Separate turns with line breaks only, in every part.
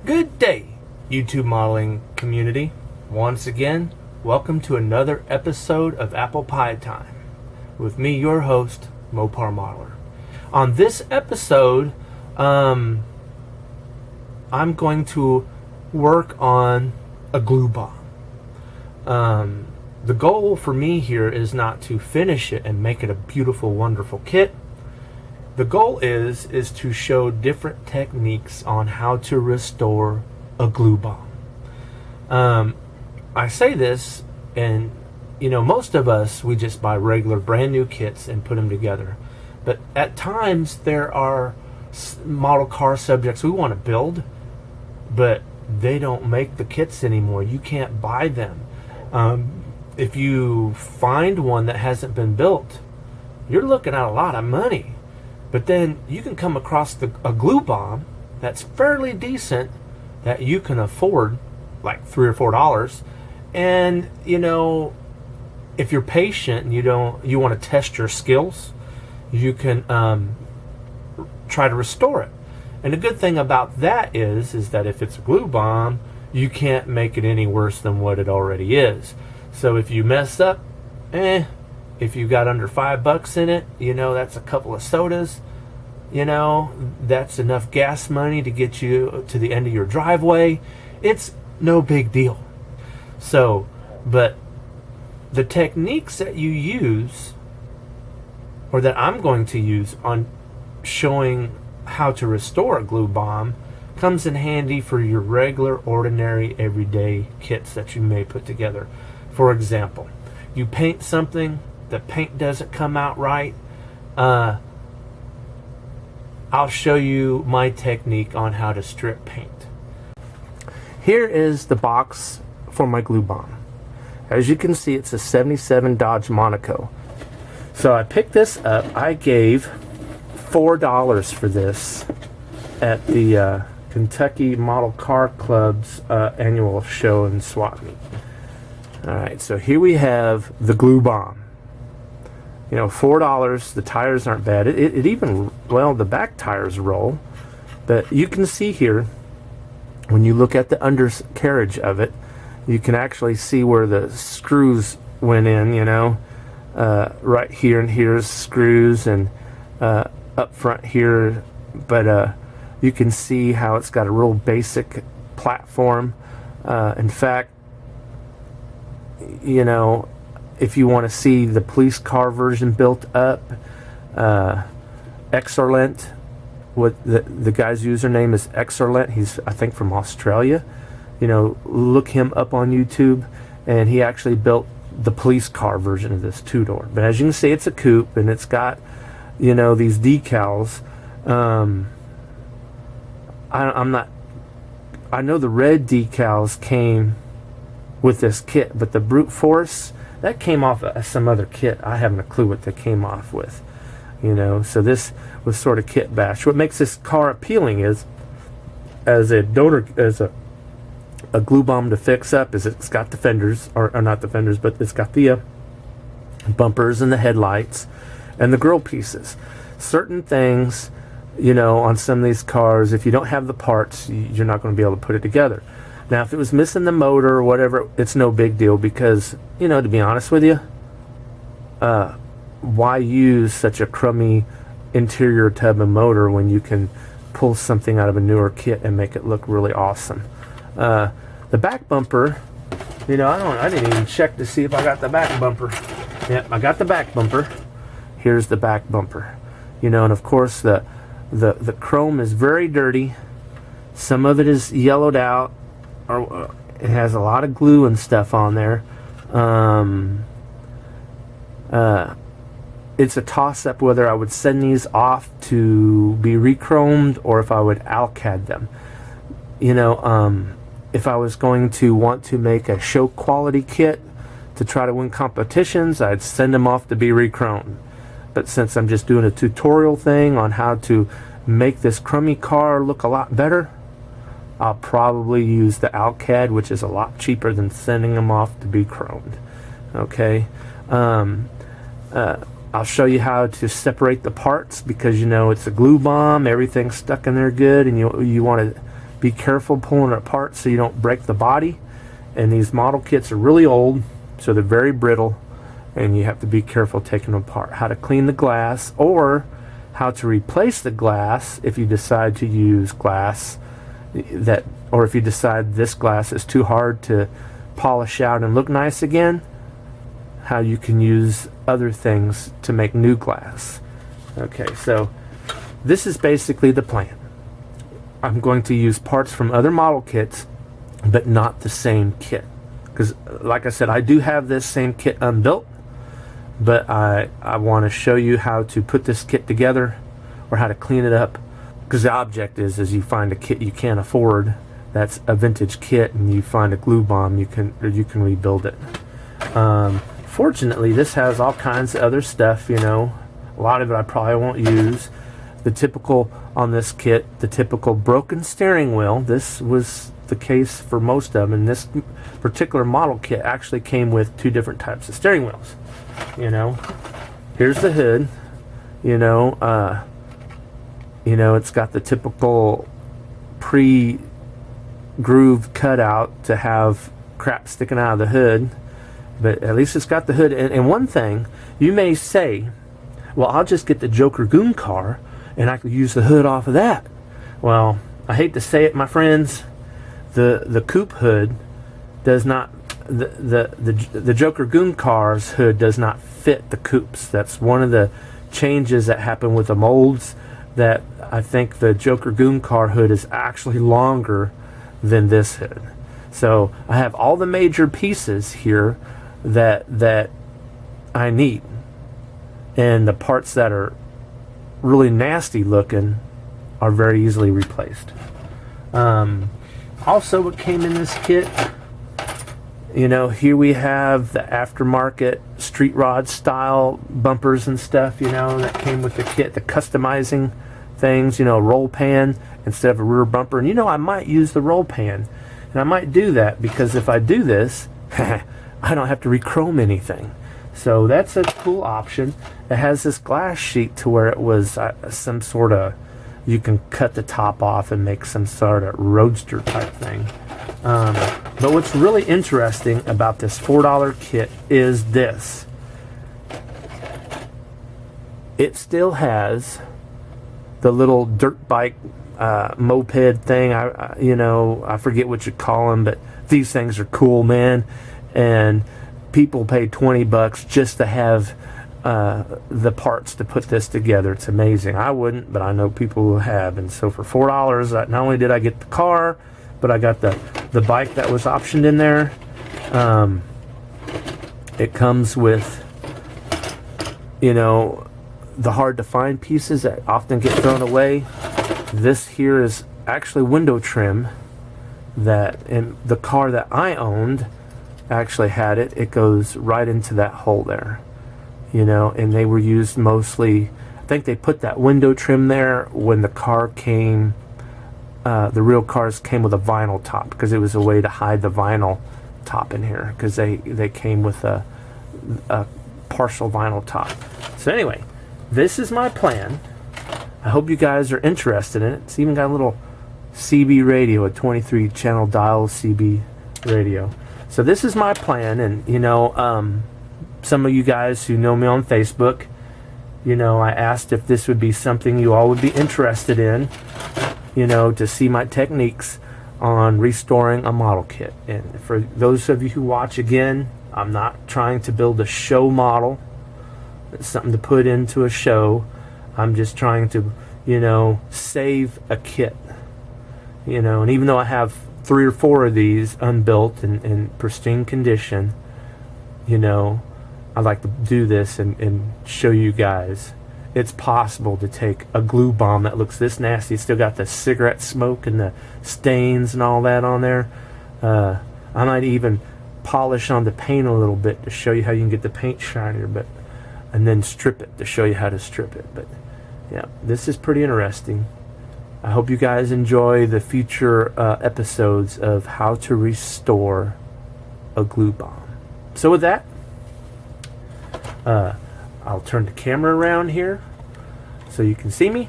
Good day, YouTube modeling community. Once again, welcome to another episode of Apple Pie Time with me, your host, Moparmodeler. On this episode, I'm going to work on a glue bomb. The goal for me here is not to finish it and make it a beautiful, wonderful kit. The goal is to show different techniques on how to restore a glue bomb. I say this, and most of us, we just buy regular brand new kits and put them together. But at times there are model car subjects we want to build, but they don't make the kits anymore. You can't buy them. If you find one that hasn't been built, you're looking at a lot of money. But then you can come across a glue bomb that's fairly decent that you can afford, like $3 or $4. And if you're patient and you want to test your skills, you can try to restore it. And the good thing about that is that if it's a glue bomb, you can't make it any worse than what it already is. So if you mess up, if you got under $5 in it, that's a couple of sodas, that's enough gas money to get you to the end of your driveway. It's no big deal. So, but the techniques that you use, or that I'm going to use on showing how to restore a glue bomb, comes in handy for your regular, ordinary, everyday kits that you may put together. For example, you paint something, the paint doesn't come out right. I'll show you my technique on how to strip paint. Here is the box for my glue bomb. As you can see, it's a 77 Dodge Monaco. So I picked this up. I gave $4 for this at the Kentucky Model Car Club's annual show and swap meet. Alright, so here we have the glue bomb. $4. The tires aren't bad. It even, the back tires roll. But you can see here, when you look at the undercarriage of it, you can actually see where the screws went in, right here, and here's screws, and up front here. But you can see how it's got a real basic platform. In fact, if you want to see the police car version built up, Exorlent, what the guy's username is Exorlent. He's, I think, from Australia. Look him up on YouTube, and he actually built the police car version of this two-door. But as you can see, it's a coupe, and it's got these decals. I know the red decals came with this kit, but the brute force, that came off some other kit. I haven't a clue what they came off with. So this was sort of kit bash. What makes this car appealing is, as a glue bomb to fix up, is it's got the fenders, or not the fenders, but it's got the bumpers and the headlights and the grill pieces. Certain things, on some of these cars, if you don't have the parts, you're not going to be able to put it together. Now, if it was missing the motor or whatever, it's no big deal because, to be honest with you, why use such a crummy interior tub and motor when you can pull something out of a newer kit and make it look really awesome? The back bumper, I didn't even check to see if I got the back bumper. Yep, I got the back bumper. Here's the back bumper. And of course the chrome is very dirty. Some of it is yellowed out. Or it has a lot of glue and stuff on there. It's a toss-up whether I would send these off to be re-chromed or if I would alcad them. If I was going to want to make a show quality kit to try to win competitions, I'd send them off to be re-chromed. But since I'm just doing a tutorial thing on how to make this crummy car look a lot better, I'll probably use the alcad, which is a lot cheaper than sending them off to be chromed. Okay, I'll show you how to separate the parts because it's a glue bomb. Everything's stuck in there good, and you want to Be careful pulling it apart so you don't break the body. And these model kits are really old, so they're very brittle, and you have to be careful taking them apart. How to clean the glass, or how to replace the glass if you decide to use glass that, or if you decide this glass is too hard to polish out and look nice again, how you can use other things to make new glass. Okay, so this is basically the plan. I'm going to use parts from other model kits, but not the same kit. Because, like I said, I do have this same kit unbuilt, but I want to show you how to put this kit together, or how to clean it up. Because the object is you find a kit you can't afford, that's a vintage kit, and you find a glue bomb, you can rebuild it. Fortunately, this has all kinds of other stuff, you know. A lot of it I probably won't use. The typical on this kit, the typical broken steering wheel. This was the case for most of them, and this particular model kit actually came with 2 different types of steering wheels. You know, here's the hood. You know, it's got the typical pre-grooved cutout to have crap sticking out of the hood, but at least it's got the hood. And one thing, you may say, well, I'll just get the Joker Goon car and I could use the hood off of that. Well, I hate to say it, my friends, the coupe hood does not, the Joker Goon car's hood does not fit the coupes. That's one of the changes that happen with the molds, that I think the Joker Goon car hood is actually longer than this hood. So I have all the major pieces here that I need, and the parts that are really nasty looking are very easily replaced. Also, what came in this kit, you know, here we have the aftermarket street rod style bumpers and stuff, you know, that came with the kit, the customizing things, you know, roll pan instead of a rear bumper. And you know, I might use the roll pan, and I might do that because if I do this, I don't have to rechrome anything. So that's a cool option. It has this glass sheet to where it was some sort of, you can cut the top off and make some sort of roadster type thing. But what's really interesting about this $4 kit is this. It still has the little dirt bike moped thing. I forget what you call them, but these things are cool, man. And people pay $20 just to have the parts to put this together. It's amazing. I wouldn't, but I know people who have. And so for $4, not only did I get the car, but I got the bike that was optioned in there. It comes with, you know, the hard to find pieces that often get thrown away. This here is actually window trim that in the car that I owned actually had it. It goes right into that hole there, you know, and they were used mostly, I think they put that window trim there when the car came, the real cars came with a vinyl top, because it was a way to hide the vinyl top in here, because they came with a partial vinyl top. So anyway, this is my plan. I hope you guys are interested in it. It's even got a little CB radio, a 23 channel dial CB radio. So this is my plan, and you know, some of you guys who know me on Facebook, you know, I asked if this would be something you all would be interested in, you know, to see my techniques on restoring a model kit. And for those of you who watch, again, I'm not trying to build a show model. It's something to put into a show. I'm just trying to, you know, save a kit, you know. And even though I have 3 or 4 of these unbuilt and in pristine condition, you know, I'd like to do this and show you guys it's possible to take a glue bomb that looks this nasty. It's still got the cigarette smoke and the stains and all that on there. I might even polish on the paint a little bit to show you how you can get the paint shinier, and then strip it to show you how to strip it. But yeah, this is pretty interesting. I hope you guys enjoy the future episodes of how to restore a glue bomb. So with that, I'll turn the camera around here so you can see me.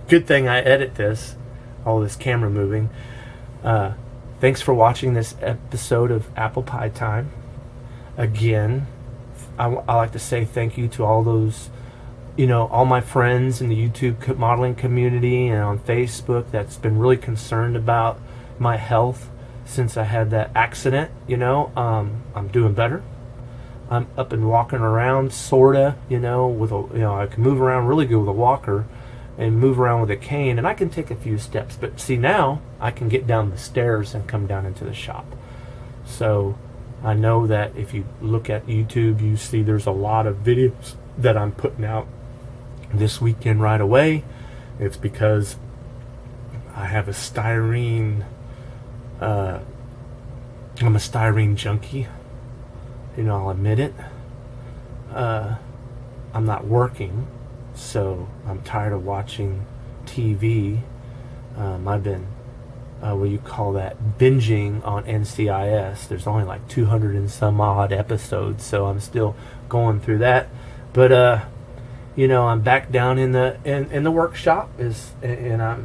Good thing I edit this all this camera moving. Thanks for watching this episode of Apple Pie Time. Again, I like to say thank you to all those, all my friends in the YouTube modeling community and on Facebook that's been really concerned about my health since I had that accident. I'm doing better. I'm up and walking around, sorta, with I can move around really good with a walker and move around with a cane, and I can take a few steps. But see, now I can get down the stairs and come down into the shop. So I know that if you look at YouTube, you see there's a lot of videos that I'm putting out this weekend right away. It's because I have a styrene, I'm a styrene junkie. I'll admit it. I'm not working, so I'm tired of watching TV. I've been, what you call that, binging on NCIS. There's only like 200 and some odd episodes, so I'm still going through that. But I'm back down in the workshop. And I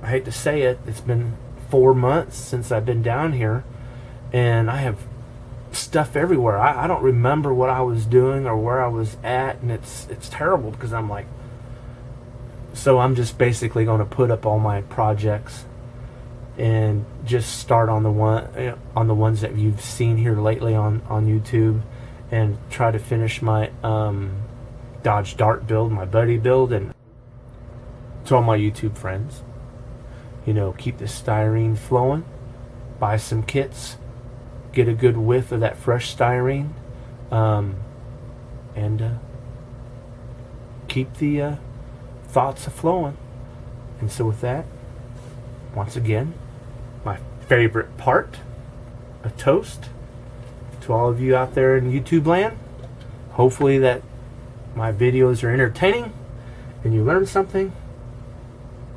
hate to say it, it's been 4 months since I've been down here, and I have stuff everywhere. I don't remember what I was doing or where I was at, and it's terrible because I'm like, so I'm just basically going to put up all my projects and just start on the ones that you've seen here lately on YouTube, and try to finish my Dodge Dart build, my buddy build. And to all my YouTube friends, keep the styrene flowing, buy some kits, get a good whiff of that fresh styrene, and keep the thoughts flowing. And so with that, once again, my favorite part, a toast to all of you out there in YouTube land. Hopefully that my videos are entertaining and you learn something,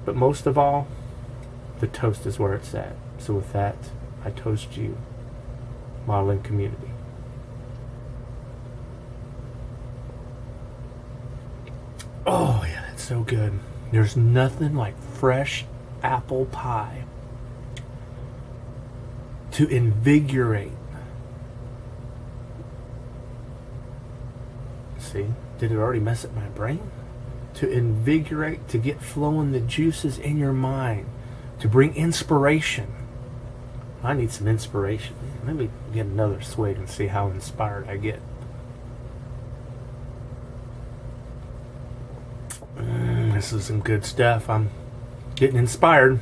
but most of all, the toast is where it's at. So with that, I toast you, modeling community. Oh yeah, that's so good. There's nothing like fresh apple pie to invigorate. See, did it already mess up my brain? To invigorate, to get flowing the juices in your mind, to bring inspiration. I need some inspiration. Let me get another swig and see how inspired I get. This is some good stuff. I'm getting inspired,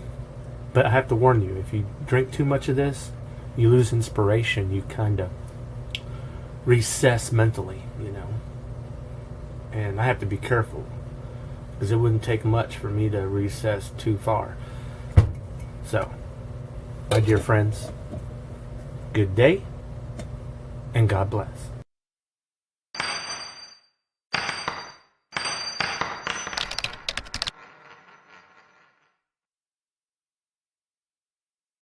but I have to warn you, if you drink too much of this, you lose inspiration. You kind of recess mentally, and I have to be careful, because it wouldn't take much for me to recess too far. So, my dear friends, good day, and God bless.